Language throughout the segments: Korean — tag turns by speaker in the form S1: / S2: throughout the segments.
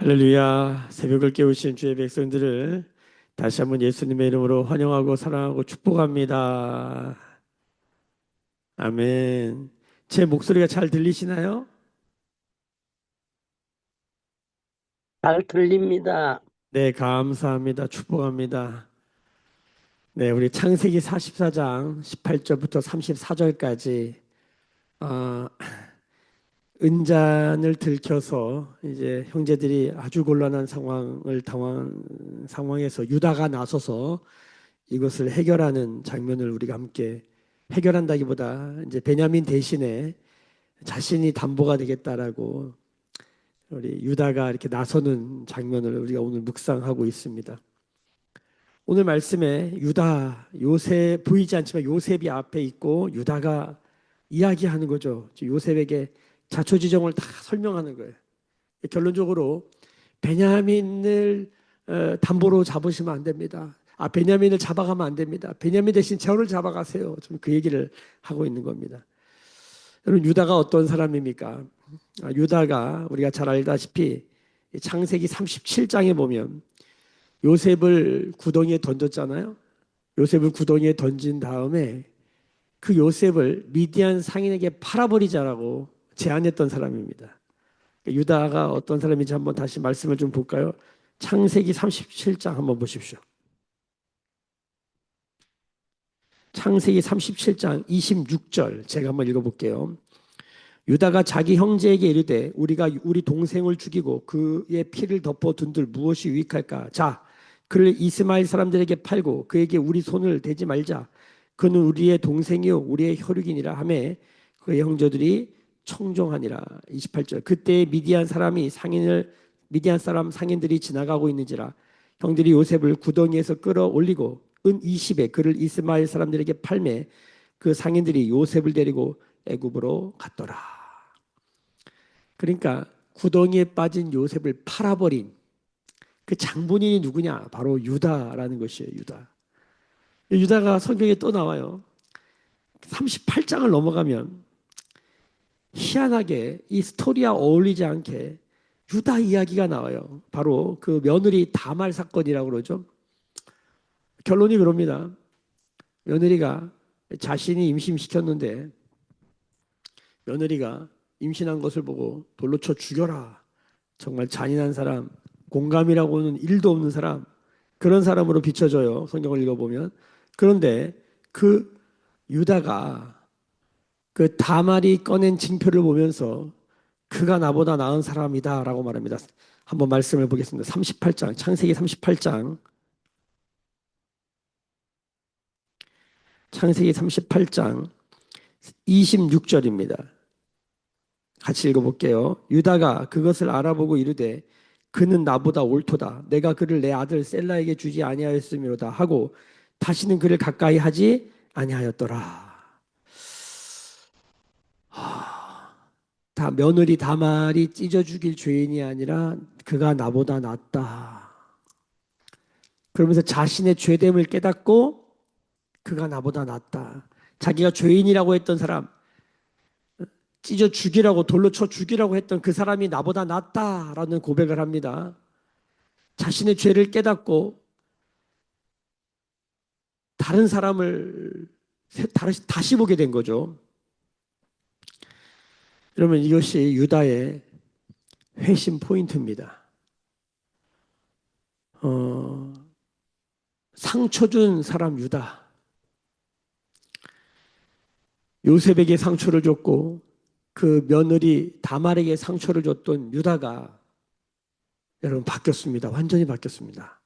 S1: 할렐루야. 새벽을 깨우신 주의 백성들을 다시 한번 예수님의 이름으로 환영하고 사랑하고 축복합니다. 아멘. 제 목소리가 잘 들리시나요?
S2: 잘 들립니다.
S1: 네, 감사합니다. 축복합니다. 네, 우리 창세기 44장 18절부터 34절까지 은잔을 들켜서 이제 형제들이 아주 곤란한 상황에서 유다가 나서서 이것을 해결하는 장면을 우리가 함께 해결한다기보다 이제 베냐민 대신에 자신이 담보가 되겠다라고 우리 유다가 이렇게 나서는 장면을 우리가 오늘 묵상하고 있습니다. 오늘 말씀에 유다, 요셉 보이지 않지만 요셉이 앞에 있고 유다가 이야기하는 거죠. 요셉에게 자초지종을 다 설명하는 거예요. 결론적으로 베냐민을 담보로 잡으시면 안 됩니다. 베냐민을 잡아가면 안 됩니다. 베냐민 대신 저를 잡아가세요. 좀 그 얘기를 하고 있는 겁니다. 여러분 유다가 어떤 사람입니까? 유다가 우리가 잘 알다시피 창세기 37장에 보면 요셉을 구덩이에 던졌잖아요. 요셉을 구덩이에 던진 다음에 그 요셉을 미디안 상인에게 팔아버리자라고 제안했던 사람입니다. 유다가 어떤 사람인지 한번 다시 말씀을 좀 볼까요? 창세기 37장 한번 보십시오. 창세기 37장 26절 제가 한번 읽어볼게요. 유다가 자기 형제에게 이르되 우리가 우리 동생을 죽이고 그의 피를 덮어둔들 무엇이 유익할까? 자, 그를 이스마엘 사람들에게 팔고 그에게 우리 손을 대지 말자. 그는 우리의 동생이요 우리의 혈육이니라 하매 그의 형제들이 청종하니라. 28절 그때 미디안 사람 상인들이 지나가고 있는지라 형들이 요셉을 구덩이에서 끌어올리고 은 20에 그를 이스마엘 사람들에게 팔매 그 상인들이 요셉을 데리고 애굽으로 갔더라. 그러니까 구덩이에 빠진 요셉을 팔아버린 그 장본인이 누구냐? 바로 유다라는 것이에요. 유다. 유다가 성경에 또 나와요. 38장을 넘어가면 희한하게 이 스토리와 어울리지 않게 유다 이야기가 나와요. 바로 그 며느리 다말 사건이라고 그러죠. 결론이 그럽니다. 며느리가 자신이 임신시켰는데 며느리가 임신한 것을 보고 돌로 쳐 죽여라. 정말 잔인한 사람, 공감이라고는 일도 없는 사람, 그런 사람으로 비춰져요. 성경을 읽어보면. 그런데 그 유다가 그 다말이 꺼낸 징표를 보면서 그가 나보다 나은 사람이다라고 말합니다. 한번 말씀을 보겠습니다. 38장, 창세기 38장, 창세기 38장 26절입니다. 같이 읽어볼게요. 유다가 그것을 알아보고 이르되 그는 나보다 옳도다. 내가 그를 내 아들 셀라에게 주지 아니하였음이로다 하고 다시는 그를 가까이 하지 아니하였더라. 다 며느리 다말이 찢어 죽일 죄인이 아니라 그가 나보다 낫다. 그러면서 자신의 죄됨을 깨닫고 그가 나보다 낫다. 자기가 죄인이라고 했던 사람, 찢어 죽이라고 돌로 쳐 죽이라고 했던 그 사람이 나보다 낫다라는 고백을 합니다. 자신의 죄를 깨닫고 다른 사람을 다시 보게 된 거죠. 그러면 이것이 유다의 회심 포인트입니다. 상처 준 사람 유다. 요셉에게 상처를 줬고 그 며느리 다말에게 상처를 줬던 유다가 여러분 바뀌었습니다. 완전히 바뀌었습니다.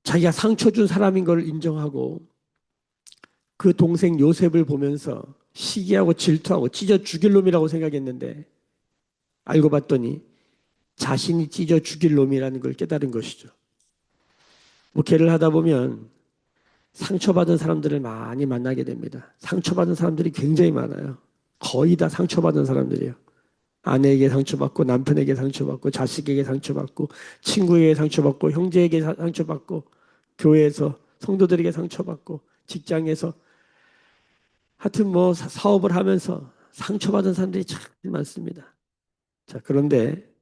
S1: 자기가 상처 준 사람인 걸 인정하고 그 동생 요셉을 보면서 시기하고 질투하고 찢어 죽일 놈이라고 생각했는데 알고 봤더니 자신이 찢어 죽일 놈이라는 걸 깨달은 것이죠. 목회를 하다 보면 상처받은 사람들을 많이 만나게 됩니다. 상처받은 사람들이 굉장히 많아요. 거의 다 상처받은 사람들이에요. 아내에게 상처받고 남편에게 상처받고 자식에게 상처받고 친구에게 상처받고 형제에게 상처받고 교회에서 성도들에게 상처받고 직장에서 하여튼 뭐 사업을 하면서 상처받은 사람들이 참 많습니다. 자, 그런데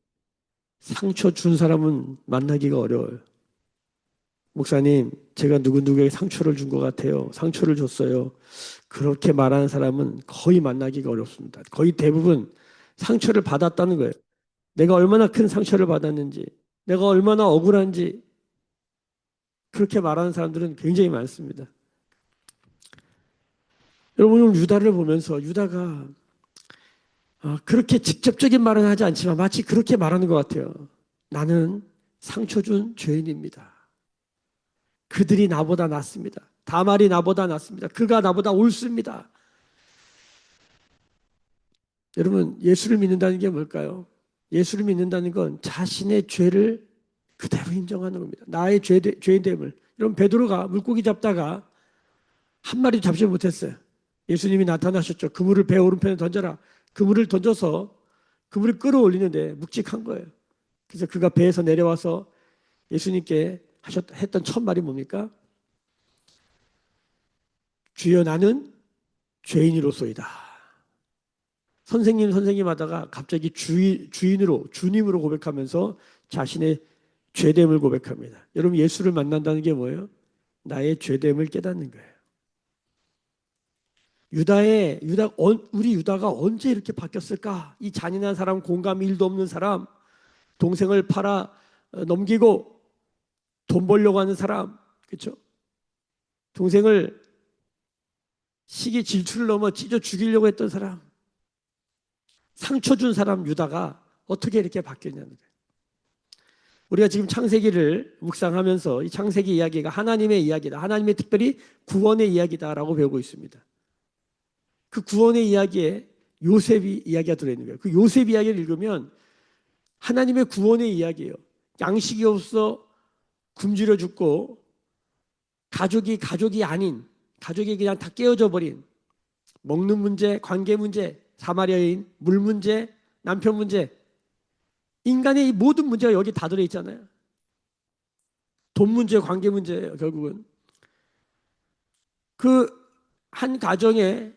S1: 상처 준 사람은 만나기가 어려워요. 목사님, 제가 누구누구에게 상처를 준 것 같아요. 상처를 줬어요. 그렇게 말하는 사람은 거의 만나기가 어렵습니다. 거의 대부분 상처를 받았다는 거예요. 내가 얼마나 큰 상처를 받았는지, 내가 얼마나 억울한지 그렇게 말하는 사람들은 굉장히 많습니다. 여러분, 오늘 유다를 보면서 유다가 그렇게 직접적인 말은 하지 않지만 마치 그렇게 말하는 것 같아요. 나는 상처 준 죄인입니다. 그들이 나보다 낫습니다. 다말이 나보다 낫습니다. 그가 나보다 옳습니다. 여러분, 예수를 믿는다는 게 뭘까요? 예수를 믿는다는 건 자신의 죄를 그대로 인정하는 겁니다. 나의 죄인됨을. 여러분, 베드로가 물고기 잡다가 한 마리도 잡지 못했어요. 예수님이 나타나셨죠. 그물을 배 오른편에 던져라. 그물을 던져서 그물을 끌어올리는데 묵직한 거예요. 그래서 그가 배에서 내려와서 예수님께 했던 첫 말이 뭡니까? 주여, 나는 죄인이로소이다. 선생님 하다가 갑자기 주님으로 고백하면서 자신의 죄됨을 고백합니다. 여러분, 예수를 만난다는 게 뭐예요? 나의 죄됨을 깨닫는 거예요. 우리 유다가 언제 이렇게 바뀌었을까? 이 잔인한 사람, 공감 1도 없는 사람, 동생을 팔아 넘기고 돈 벌려고 하는 사람, 그렇죠? 동생을 시기 질투를 넘어 찢어 죽이려고 했던 사람, 상처 준 사람 유다가 어떻게 이렇게 바뀌었냐는 거예요. 우리가 지금 창세기를 묵상하면서 이 창세기 이야기가 하나님의 이야기다. 하나님의 특별히 구원의 이야기다라고 배우고 있습니다. 그 구원의 이야기에 요셉이 이야기가 들어있는 거예요. 그 요셉 이야기를 읽으면 하나님의 구원의 이야기예요. 양식이 없어 굶주려 죽고 가족이 아닌, 가족이 그냥 다 깨어져 버린 먹는 문제, 관계 문제, 사마리아인, 물 문제, 남편 문제, 인간의 이 모든 문제가 여기 다 들어있잖아요. 돈 문제, 관계 문제예요. 결국은 그 한 가정에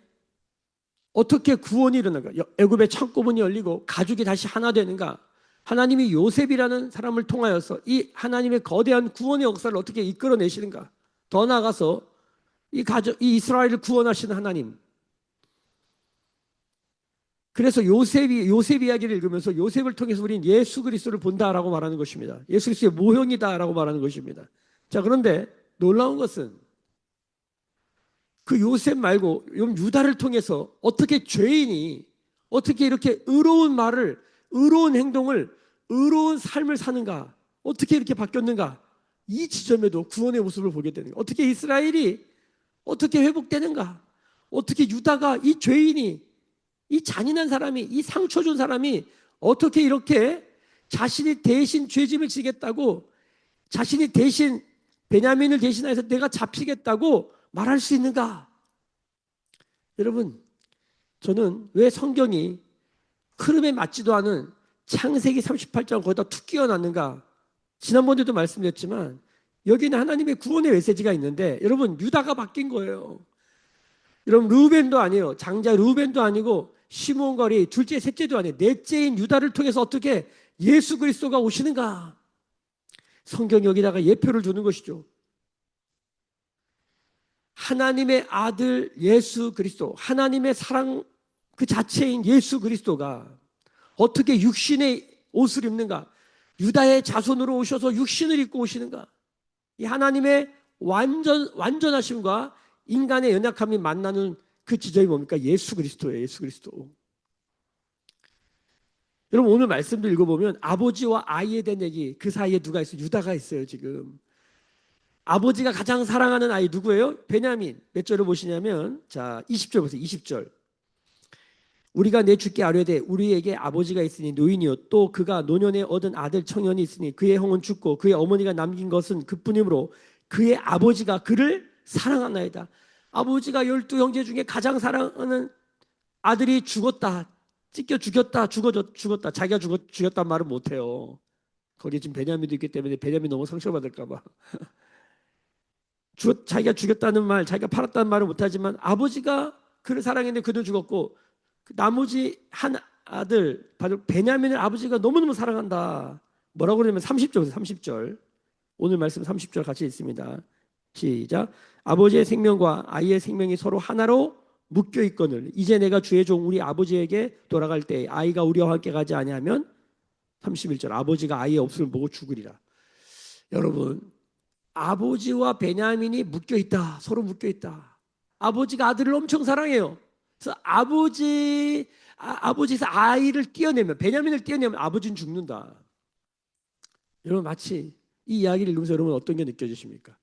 S1: 어떻게 구원이 일어나는가? 애굽의 창고문이 열리고 가족이 다시 하나 되는가? 하나님이 요셉이라는 사람을 통하여서 이 하나님의 거대한 구원의 역사를 어떻게 이끌어내시는가? 더 나아가서 이 이스라엘을 구원하시는 하나님. 그래서 요셉 이야기를 읽으면서 요셉을 통해서 우리는 예수 그리스도를 본다라고 말하는 것입니다. 예수 그리스도의 모형이다라고 말하는 것입니다. 자, 그런데 놀라운 것은 그 요셉 말고 유다를 통해서 어떻게 죄인이 어떻게 이렇게 의로운 말을, 의로운 행동을, 의로운 삶을 사는가, 어떻게 이렇게 바뀌었는가, 이 지점에도 구원의 모습을 보게 되는 거예요. 어떻게 이스라엘이 어떻게 회복되는가, 어떻게 유다가, 이 죄인이, 이 잔인한 사람이, 이 상처 준 사람이 어떻게 이렇게 자신이 대신 죄짐을 지겠다고, 자신이 대신 베냐민을 대신해서 내가 잡히겠다고 말할 수 있는가? 여러분, 저는 왜 성경이 흐름에 맞지도 않은 창세기 38장 거기다 툭 끼워놨는가? 지난번에도 말씀드렸지만 여기는 하나님의 구원의 메시지가 있는데, 여러분, 유다가 바뀐 거예요. 여러분, 르우벤도 아니에요. 장자 르우벤도 아니고 시므온과 레위, 둘째 셋째도 아니에요. 넷째인 유다를 통해서 어떻게 예수 그리스도가 오시는가? 성경이 여기다가 예표를 주는 것이죠. 하나님의 아들 예수 그리스도, 하나님의 사랑 그 자체인 예수 그리스도가 어떻게 육신의 옷을 입는가? 유다의 자손으로 오셔서 육신을 입고 오시는가? 이 하나님의 완전하심과 인간의 연약함이 만나는 그 지점이 뭡니까? 예수 그리스도예요. 예수 그리스도. 여러분, 오늘 말씀도 읽어보면 아버지와 아이에 대한 얘기, 그 사이에 누가 있어요? 유다가 있어요. 지금 아버지가 가장 사랑하는 아이 누구예요? 베냐민. 몇 절을 보시냐면, 자, 20절 보세요. 20절. 우리가 내 주께 아뢰되 우리에게 아버지가 있으니 노인이요 또 그가 노년에 얻은 아들 청년이 있으니 그의 형은 죽고 그의 어머니가 남긴 것은 그뿐이므로 그의 아버지가 그를 사랑하나이다. 아버지가 12형제 중에 가장 사랑하는 아들이 죽었다. 찢겨 죽였다. 죽었다. 자기가 죽였단 말은 못해요. 거기 지금 베냐민도 있기 때문에 베냐민 너무 상처받을까 봐. 자기가 죽였다는 말, 자기가 팔았다는 말은 못하지만 아버지가 그를 사랑했는데 그는 죽었고 나머지 아들 바로 베냐민을 아버지가 너무너무 사랑한다. 뭐라고 그러냐면 30절, 30절. 오늘 말씀 30절 같이 있습니다. 시작. 아버지의 생명과 아이의 생명이 서로 하나로 묶여 있거늘 이제 내가 주의 종 우리 아버지에게 돌아갈 때 아이가 우리와 함께 가지 아니하면 31절 아버지가 아이의 없음을 보고 죽으리라. 여러분 아버지와 베냐민이 묶여 있다. 서로 묶여 있다. 아버지가 아들을 엄청 사랑해요. 그래서 아버지에서 아이를 떼어내면 베냐민을 떼어내면 아버지는 죽는다. 여러분 마치 이 이야기를 읽으면서 여러분 어떤 게 느껴지십니까?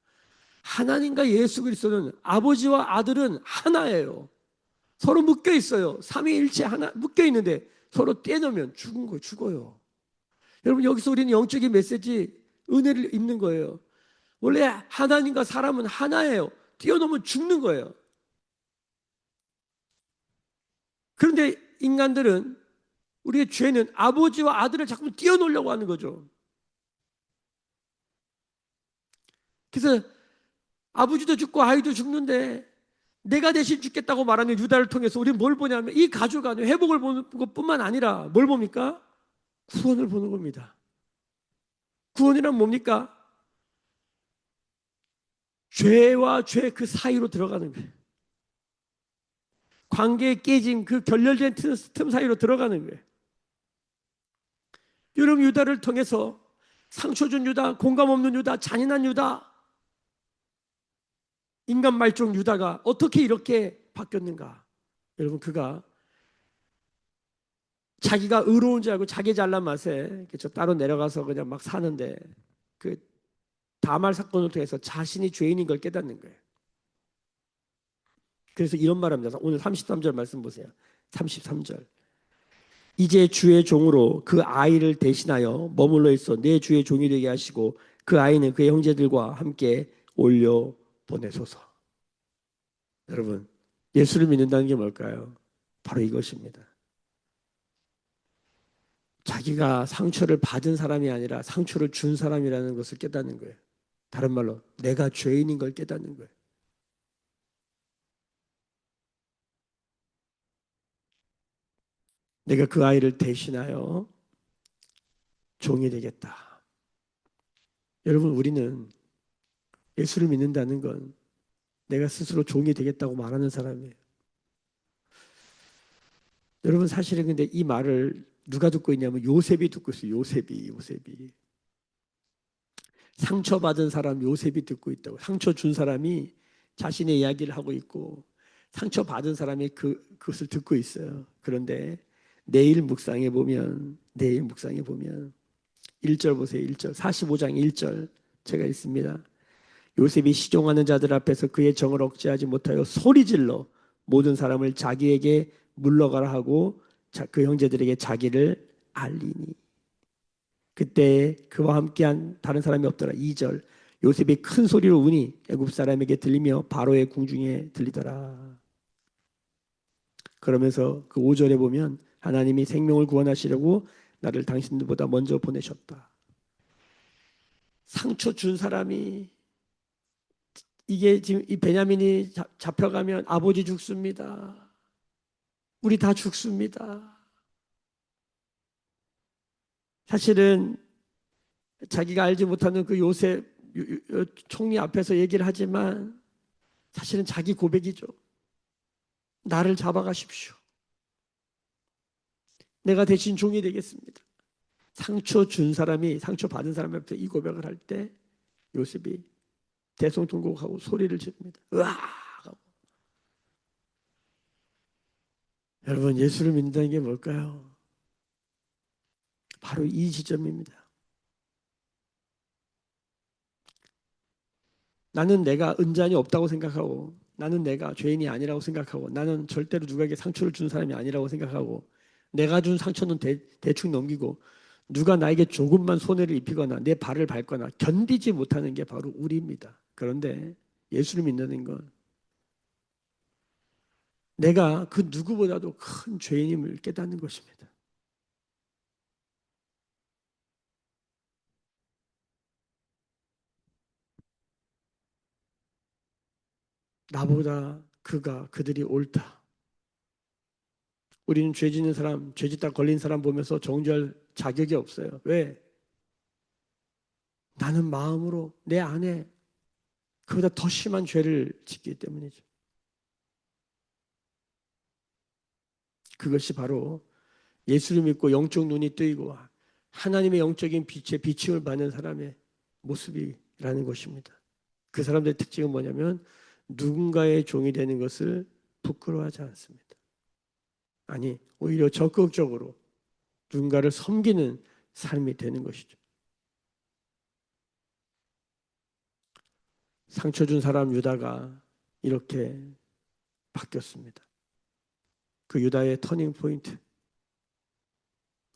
S1: 하나님과 예수 그리스도는 아버지와 아들은 하나예요. 서로 묶여 있어요. 삼위일체 하나 묶여 있는데 서로 떼놓으면 죽은 거예요. 죽어요. 여러분 여기서 우리는 영적인 메시지 은혜를 입는 거예요. 원래 하나님과 사람은 하나예요. 떼어놓으면 죽는 거예요. 그런데 인간들은 우리의 죄는 아버지와 아들을 자꾸 떼어놓으려고 하는 거죠. 그래서 아버지도 죽고 아이도 죽는데 내가 대신 죽겠다고 말하는 유다를 통해서 우리는 뭘 보냐면 이 가족 안에 회복을 보는 것뿐만 아니라 뭘 봅니까? 구원을 보는 겁니다. 구원이란 뭡니까? 죄와 죄 그 사이로 들어가는 거예요. 관계에 깨진 그 결렬된 틈 사이로 들어가는 거예요. 여러분 유다를 통해서 상처 준 유다, 공감 없는 유다, 잔인한 유다, 인간 말종 유다가 어떻게 이렇게 바뀌었는가? 여러분 그가 자기가 의로운 줄 알고 자기 잘난 맛에 저 따로 내려가서 그냥 막 사는데 그 다말 사건을 통해서 자신이 죄인인 걸 깨닫는 거예요. 그래서 이런 말합니다. 오늘 33절 말씀 보세요. 33절. 이제 주의 종으로 그 아이를 대신하여 머물러 있어 내 주의 종이 되게 하시고 그 아이는 그의 형제들과 함께 올려 보내소서. 여러분 예수를 믿는다는 게 뭘까요? 바로 이것입니다. 자기가 상처를 받은 사람이 아니라 상처를 준 사람이라는 것을 깨닫는 거예요. 다른 말로 내가 죄인인 걸 깨닫는 거예요. 내가 그 아이를 대신하여 종이 되겠다. 여러분 우리는 예수를 믿는다는 건 내가 스스로 종이 되겠다고 말하는 사람이에요. 여러분 사실은 근데 이 말을 누가 듣고 있냐면 요셉이 듣고 있어요. 요셉이. 상처받은 사람 요셉이 듣고 있다고. 상처 준 사람이 자신의 이야기를 하고 있고 상처받은 사람이 그것을 듣고 있어요. 그런데 내일 묵상해 보면 1절 보세요. 1절. 45장 1절 제가 있습니다. 요셉이 시종하는 자들 앞에서 그의 정을 억제하지 못하여 소리질러 모든 사람을 자기에게 물러가라 하고 그 형제들에게 자기를 알리니 그때 그와 함께한 다른 사람이 없더라. 2절 요셉이 큰 소리로 우니 애굽 사람에게 들리며 바로의 궁중에 들리더라. 그러면서 그 5절에 보면 하나님이 생명을 구원하시려고 나를 당신들보다 먼저 보내셨다. 상처 준 사람이 이게 지금 이 베냐민이 잡혀가면 아버지 죽습니다. 우리 다 죽습니다. 사실은 자기가 알지 못하는 그 요셉 총리 앞에서 얘기를 하지만 사실은 자기 고백이죠. 나를 잡아가십시오. 내가 대신 종이 되겠습니다. 상처 준 사람이 상처 받은 사람한테 이 고백을 할 때 요셉이 대성통곡하고 소리를 지릅니다. 으아! 하고. 여러분 예수를 믿는다는 게 뭘까요? 바로 이 지점입니다. 나는 내가 은잔이 없다고 생각하고 나는 내가 죄인이 아니라고 생각하고 나는 절대로 누구에게 상처를 준 사람이 아니라고 생각하고 내가 준 상처는 대충 넘기고 누가 나에게 조금만 손해를 입히거나 내 발을 밟거나 견디지 못하는 게 바로 우리입니다. 그런데 예수를 믿는 건 내가 그 누구보다도 큰 죄인임을 깨닫는 것입니다. 나보다 그들이 옳다. 우리는 죄 짓는 사람, 죄 짓다 걸린 사람 보면서 정죄할 자격이 없어요. 왜? 나는 마음으로 내 안에 그보다 더 심한 죄를 짓기 때문이죠. 그것이 바로 예수를 믿고 영적 눈이 뜨이고 하나님의 영적인 빛에 비침을 받는 사람의 모습이라는 것입니다. 그 사람들의 특징은 뭐냐면 누군가의 종이 되는 것을 부끄러워하지 않습니다. 아니, 오히려 적극적으로 누군가를 섬기는 삶이 되는 것이죠. 상처 준 사람 유다가 이렇게 바뀌었습니다. 그 유다의 터닝 포인트,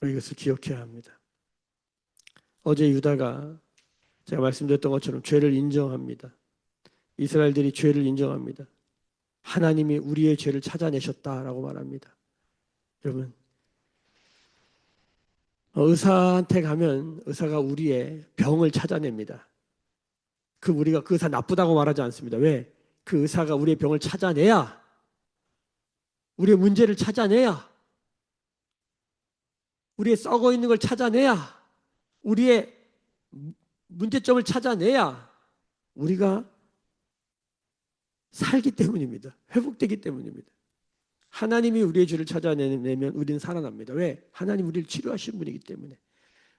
S1: 이것을 기억해야 합니다. 어제 유다가 제가 말씀드렸던 것처럼 죄를 인정합니다. 이스라엘들이 죄를 인정합니다. 하나님이 우리의 죄를 찾아내셨다라고 말합니다. 여러분, 의사한테 가면 의사가 우리의 병을 찾아냅니다. 우리가 그 의사 나쁘다고 말하지 않습니다. 왜? 그 의사가 우리의 병을 찾아내야, 우리의 문제를 찾아내야, 우리의 썩어 있는 걸 찾아내야, 우리의 문제점을 찾아내야 우리가 살기 때문입니다. 회복되기 때문입니다. 하나님이 우리의 죄를 찾아내면 우리는 살아납니다. 왜? 하나님 우리를 치료하신 분이기 때문에.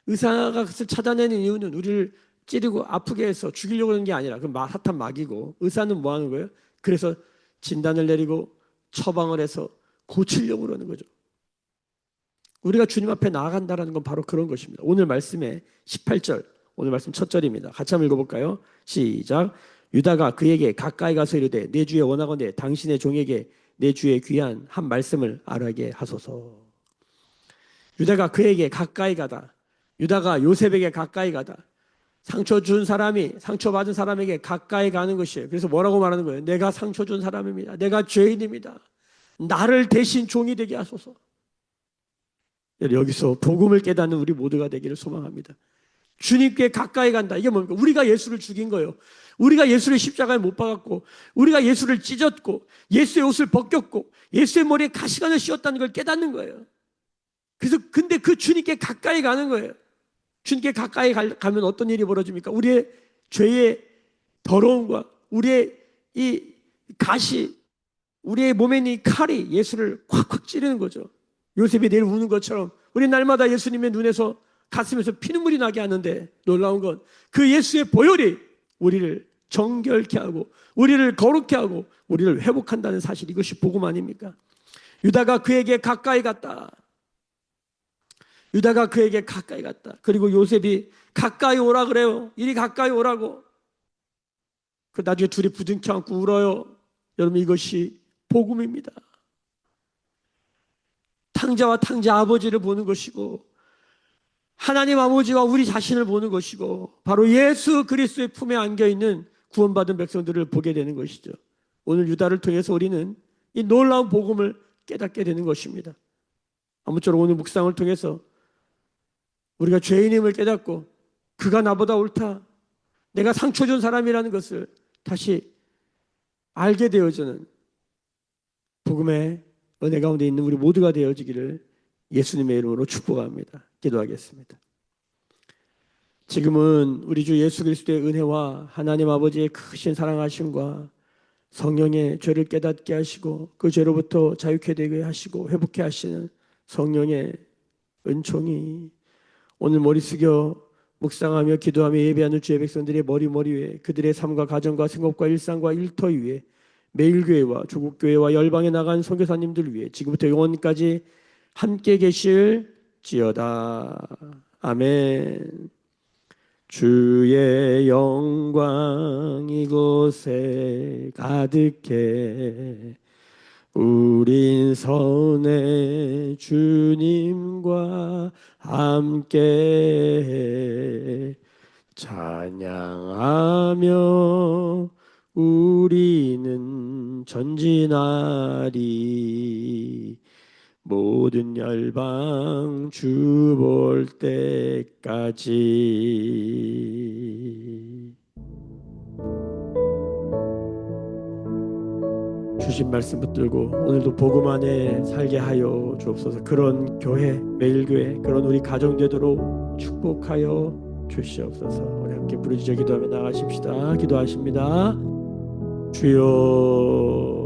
S1: 의사가 그것을 찾아내는 이유는 우리를 찌르고 아프게 해서 죽이려고 하는 게 아니라 그건 사탄 마귀고, 의사는 뭐 하는 거예요? 그래서 진단을 내리고 처방을 해서 고치려고 그러는 거죠. 우리가 주님 앞에 나아간다는 건 바로 그런 것입니다. 오늘 말씀의 18절, 오늘 말씀 첫 절입니다. 같이 한번 읽어볼까요? 시작. 유다가 그에게 가까이 가서 이르되 내 주의 원하건대 당신의 종에게 내 주의 귀한 한 말씀을 알게 하소서. 유다가 그에게 가까이 가다. 유다가 요셉에게 가까이 가다. 상처 준 사람이 상처받은 사람에게 가까이 가는 것이에요. 그래서 뭐라고 말하는 거예요? 내가 상처 준 사람입니다. 내가 죄인입니다. 나를 대신 종이 되게 하소서. 여기서 복음을 깨닫는 우리 모두가 되기를 소망합니다. 주님께 가까이 간다. 이게 뭡니까? 우리가 예수를 죽인 거예요. 우리가 예수를 십자가에 못 박았고, 우리가 예수를 찢었고, 예수의 옷을 벗겼고, 예수의 머리에 가시관을 씌웠다는 걸 깨닫는 거예요. 그래서 근데 그 주님께 가까이 가는 거예요. 주님께 가까이 가면 어떤 일이 벌어집니까? 우리의 죄의 더러움과 우리의 이 가시, 우리의 몸에 있는 이 칼이 예수를 콱콱 찌르는 거죠. 요셉이 내일 우는 것처럼 우리 날마다 예수님의 눈에서 가슴에서 피눈물이 나게 하는데, 놀라운 건 그 예수의 보혈이 우리를 정결케 하고 우리를 거룩케 하고 우리를 회복한다는 사실, 이것이 복음 아닙니까? 유다가 그에게 가까이 갔다. 유다가 그에게 가까이 갔다. 그리고 요셉이 가까이 오라 그래요. 이리 가까이 오라고. 그 나중에 둘이 부둥켜 안고 울어요. 여러분, 이것이 복음입니다. 탕자와 탕자 아버지를 보는 것이고, 하나님 아버지와 우리 자신을 보는 것이고, 바로 예수 그리스도의 품에 안겨있는 구원받은 백성들을 보게 되는 것이죠. 오늘 유다를 통해서 우리는 이 놀라운 복음을 깨닫게 되는 것입니다. 아무쪼록 오늘 묵상을 통해서 우리가 죄인임을 깨닫고 그가 나보다 옳다, 내가 상처 준 사람이라는 것을 다시 알게 되어지는 복음의 은혜 가운데 있는 우리 모두가 되어지기를 예수님의 이름으로 축복합니다. 기도하겠습니다. 지금은 우리 주 예수 그리스도의 은혜와 하나님 아버지의 크신 사랑하심과 성령의 죄를 깨닫게 하시고 그 죄로부터 자유케 되게 하시고 회복케 하시는 성령의 은총이 오늘 머리 숙여 묵상하며 기도하며 예배하는 주의 백성들의 머리 위에, 그들의 삶과 가정과 생업과 일상과 일터 위에, 매일교회와 조국교회와 열방에 나간 선교사님들 위해 지금부터 영원까지 함께 계실지어다. 아멘. 주의 영광 이곳에 가득해 우린 선의 주님과 함께 찬양하며 우리는 전진하리. 모든 열방 주 볼 때까지. 주신 말씀 붙들고 오늘도 복음 안에 살게 하여 주옵소서. 그런 교회, 매일 교회, 그런 우리 가정 되도록 축복하여 주시옵소서. 우리 함께 부르짖어 기도하며 나가십시다. 기도하십니다. 주여